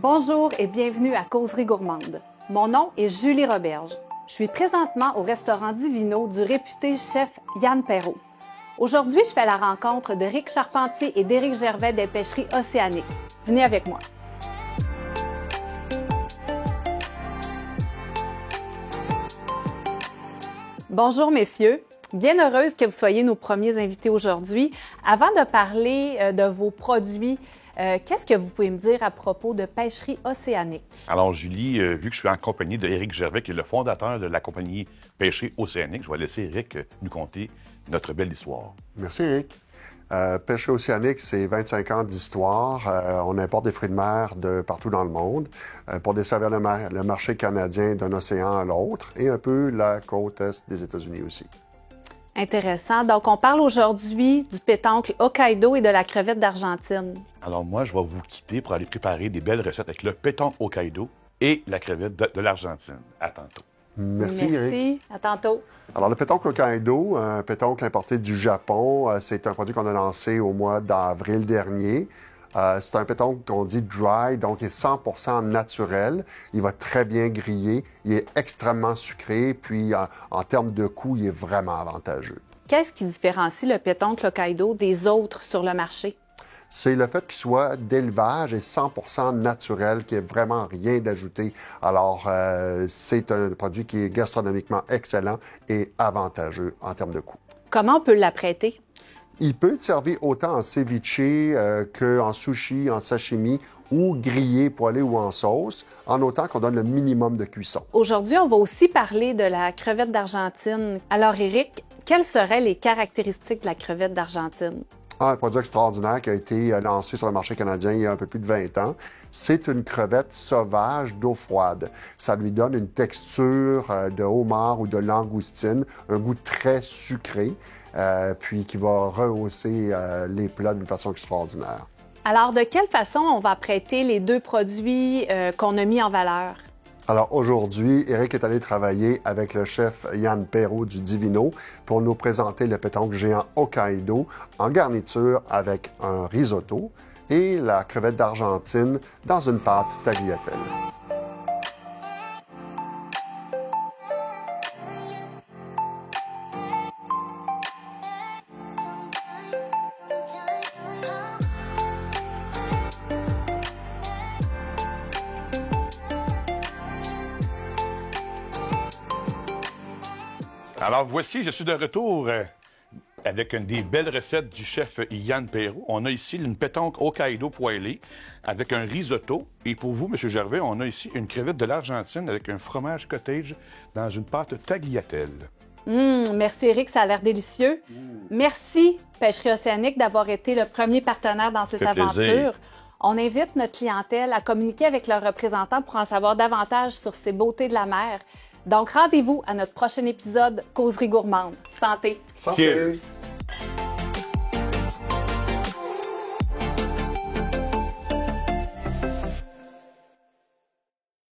Bonjour et bienvenue à Causerie gourmande. Mon nom est Julie Roberge. Je suis présentement au restaurant Divino du réputé chef Yann Perrault. Aujourd'hui, je fais la rencontre d'Éric Charpentier et d'Éric Gervais des pêcheries Océaniques. Venez avec moi. Bonjour messieurs. Bien heureuse que vous soyez nos premiers invités aujourd'hui. Avant de parler de vos produits, qu'est-ce que vous pouvez me dire à propos de Pêcheries Océaniques? Alors, Julie, vu que je suis en compagnie d'Éric Gervais, qui est le fondateur de la compagnie Pêcheries Océaniques, je vais laisser Éric nous conter notre belle histoire. Merci, Éric. Pêcheries Océaniques, c'est 25 ans d'histoire. On importe des fruits de mer de partout dans le monde pour desservir le marché canadien d'un océan à l'autre et un peu la côte est des États-Unis aussi. Intéressant. Donc, on parle aujourd'hui du pétoncle Hokkaido et de la crevette d'Argentine. Alors, moi, je vais vous quitter pour aller préparer des belles recettes avec le pétoncle Hokkaido et la crevette de l'Argentine. À tantôt. Merci, Éric. À tantôt. Alors, le pétoncle Hokkaido, un pétoncle importé du Japon, c'est un produit qu'on a lancé au mois d'avril dernier. C'est un pétoncle qu'on dit dry, donc il est 100% naturel. Il va très bien griller. Il est extrêmement sucré, puis en termes de coût, il est vraiment avantageux. Qu'est-ce qui différencie le pétoncle Hokkaido des autres sur le marché? C'est le fait qu'il soit d'élevage et 100% naturel, qu'il n'y ait vraiment rien d'ajouté. Alors, c'est un produit qui est gastronomiquement excellent et avantageux en termes de coût. Comment on peut l'apprêter? Il peut être servi autant en ceviche qu'en sushi, en sashimi ou grillé, poêlé ou en sauce, en autant qu'on donne le minimum de cuisson. Aujourd'hui, on va aussi parler de la crevette d'Argentine. Alors, Éric, quelles seraient les caractéristiques de la crevette d'Argentine? Un produit extraordinaire qui a été lancé sur le marché canadien il y a un peu plus de 20 ans. C'est une crevette sauvage d'eau froide. Ça lui donne une texture de homard ou de langoustine, un goût très sucré, puis qui va rehausser les plats d'une façon extraordinaire. Alors, de quelle façon on va apprêter les deux produits qu'on a mis en valeur? Alors aujourd'hui, Éric est allé travailler avec le chef Yann Perrault du Divino pour nous présenter le pétoncle géant Hokkaido en garniture avec un risotto et la crevette d'Argentine dans une pâte tagliatelle. Alors, voici, je suis de retour avec une des belles recettes du chef Yann Perrault. On a ici une pétoncle Hokkaido poêlée avec un risotto. Et pour vous, M. Gervais, on a ici une crevette de l'Argentine avec un fromage cottage dans une pâte tagliatelle. Merci Éric, ça a l'air délicieux. Merci Pêcheries Océaniques d'avoir été le premier partenaire dans cette aventure. Plaisir. On invite notre clientèle à communiquer avec leurs représentants pour en savoir davantage sur ces beautés de la mer. Donc, rendez-vous à notre prochain épisode Causerie gourmande. Santé! Santé. Cheers!